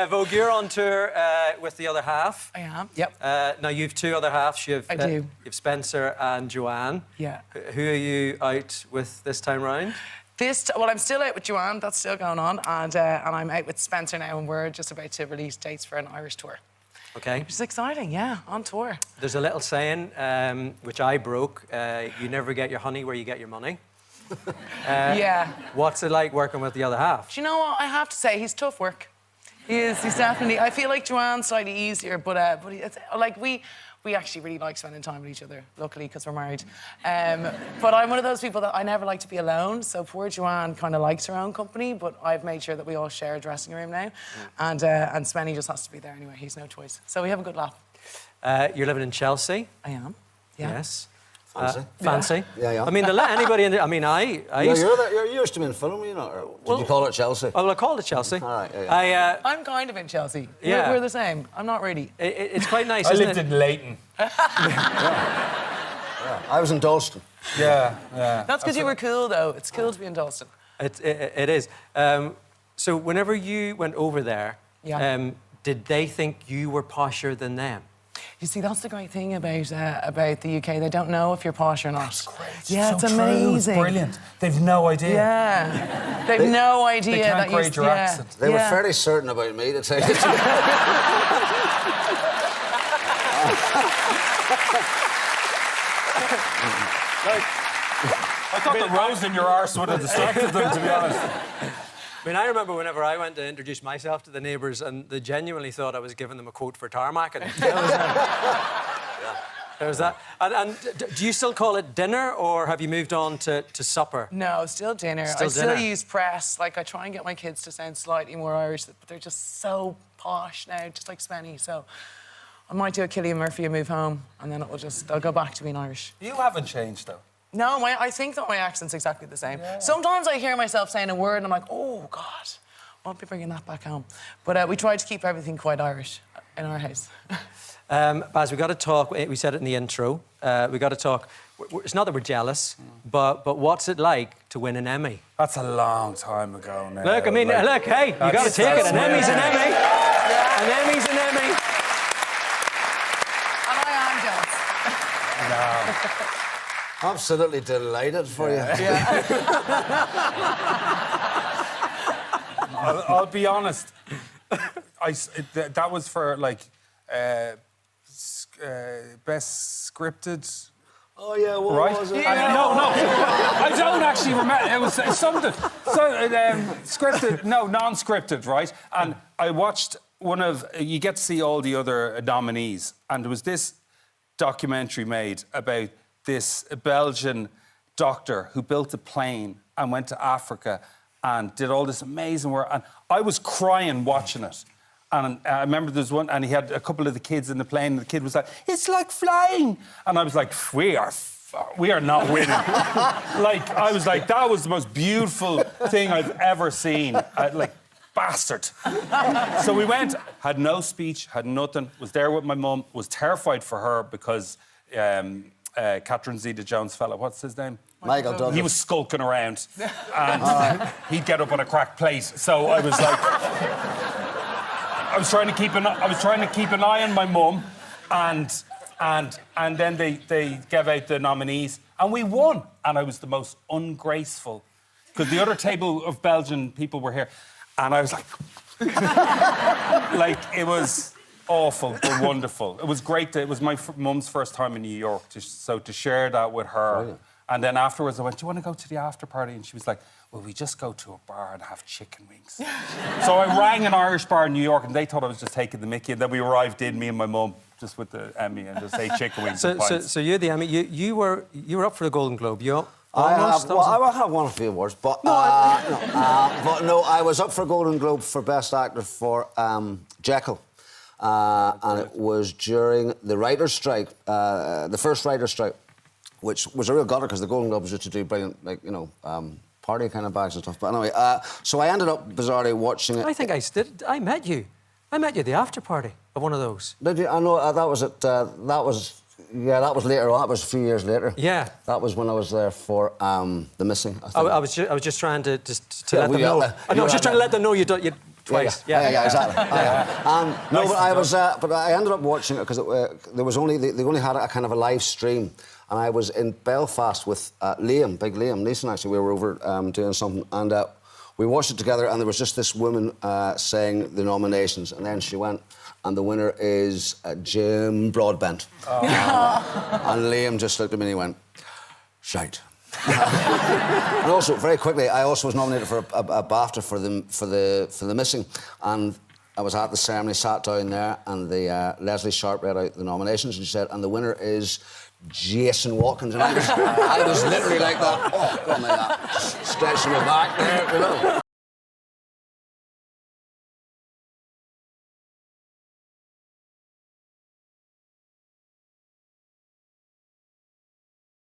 Vogue, you're on tour with the other half. I am, yep. Now, you've two other halves. I do. You've Spencer and Joanne. Yeah. Who are you out with this time round? Well, I'm still out with Joanne, that's still going on, and I'm out with Spencer now, and we're just about to release dates for an Irish tour. Okay. Which is exciting, yeah, on tour. There's a little saying, which I broke, you never get your honey where you get your money. Yeah. What's it like working with the other half? Do you know what? I have to say, he's tough work. He is, he's definitely... I feel like Joanne's slightly easier, but it's, like, we actually really like spending time with each other, luckily, because we're married. But I'm one of those people that I never like to be alone, so poor Joanne kind of likes her own company, but I've made sure that we all share a dressing room now, and Spenny just has to be there anyway. He's no choice. So we have a good laugh. You're living in Chelsea? I am, yeah. Yes. Fancy. Fancy? Yeah. I mean, anybody in the... I mean, I used... You used to be in film, you know, or did you call it Chelsea? Well, I called it Chelsea. All right, yeah. I'm kind of in Chelsea. Yeah. We're the same. I'm not really. It's quite nice, I isn't lived it? in Leighton. I was in Dalston. Yeah. That's because you were cool, though. It's cool to be in Dalston. It is. So whenever you went over there, Yeah. Did they think you were posher than them? You see, that's the great thing about the UK. They don't know if you're posh or not. That's great. Yeah, so it's true. amazing. It's brilliant. They've no idea. Yeah. They've no idea They can't that grade your accent. They were fairly certain about me, to tell you the truth. I thought the rose in your arse would have distracted them, to be honest. I mean, I remember whenever I went to introduce myself to the neighbours, and they genuinely thought I was giving them a quote for tarmac. And there was that. And do you still call it dinner, or have you moved on to supper? No, still dinner. Still I dinner. still use press. Like, I try and get my kids to sound slightly more Irish, but they're just so posh now, just like Spenny. So I might do a Cillian Murphy and move home, and then I'll go back to being Irish. You haven't changed, though. No, I think that my accent's exactly the same. Yeah. Sometimes I hear myself saying a word and I'm like, oh, God, I won't be bringing that back home. But we try to keep everything quite Irish in our house. Baz, we got to talk. We said it in the intro. We got to talk. It's not that we're jealous, but what's it like to win an Emmy? That's a long time ago now. Look, I mean, look, hey, you got to take it. An Emmy's an Emmy. Yeah. An Emmy's an Emmy. And I am jealous. No. Absolutely delighted for you. Yeah. I'll be honest. That was for, like, best scripted... Oh, yeah, what right? was it? Yeah. No, I don't actually remember. It was something. Scripted, no, non-scripted, right? And I watched one of... You get to see all the other nominees, and there was this documentary made about this Belgian doctor who built a plane and went to Africa and did all this amazing work. And I was crying watching it. And I remember there was one, and he had a couple of the kids in the plane, and the kid was like, "It's like flying." And I was like, we are not winning. Like, I was like, that was the most beautiful thing I've ever seen. Like, bastard. So we went, had no speech, had nothing, was there with my mum, was terrified for her because Catherine Zeta-Jones fella, what's his name? Michael Douglas. He was skulking around, and he'd get up on a cracked plate. So I was like, I was trying to keep an eye on my mum, and then they gave out the nominees, and we won. And I was the most ungraceful, because the other table of Belgian people were here, and I was like, like, it was awful but wonderful. It was great. It was my mum's first time in New York, so to share that with her. Brilliant. And then afterwards I went, "Do you want to go to the after party?" And she was like, "Well, we just go to a bar and have chicken wings." So I rang an Irish bar in New York, and they thought I was just taking the mickey. And then we arrived in, me and my mum, just with the Emmy, and just ate chicken wings. So you're the Emmy. You were up for the Golden Globe. I have won a few awards, but I was up for Golden Globe for Best Actor for Jekyll. And it was during the writer's strike, the first writer's strike, which was a real gutter because the Golden Globes used to do brilliant, like, you know, party kind of bags and stuff. But anyway, so I ended up bizarrely watching it. I think I met you. I met you at the after party of one of those. Did you? I know that was at that was later on. That was a few years later. Yeah. That was when I was there for The Missing. I was just trying to let them know. I was just trying to let them know you twice. Yeah, exactly. No, but I was, but I ended up watching it because there was only they only had a kind of a live stream, and I was in Belfast with Liam, big Liam Neeson. Actually, we were over doing something, and we watched it together. And there was just this woman saying the nominations, and then she went, and the winner is Jim Broadbent. And Liam just looked at me and he went, "Shite." And also, very quickly, I also was nominated for a BAFTA for the Missing, and I was at the ceremony, sat down there, and the Leslie Sharp read out the nominations, and she said, "And the winner is Jason Watkins," and I was literally like that, oh, God, like that, stretching my back there, you know.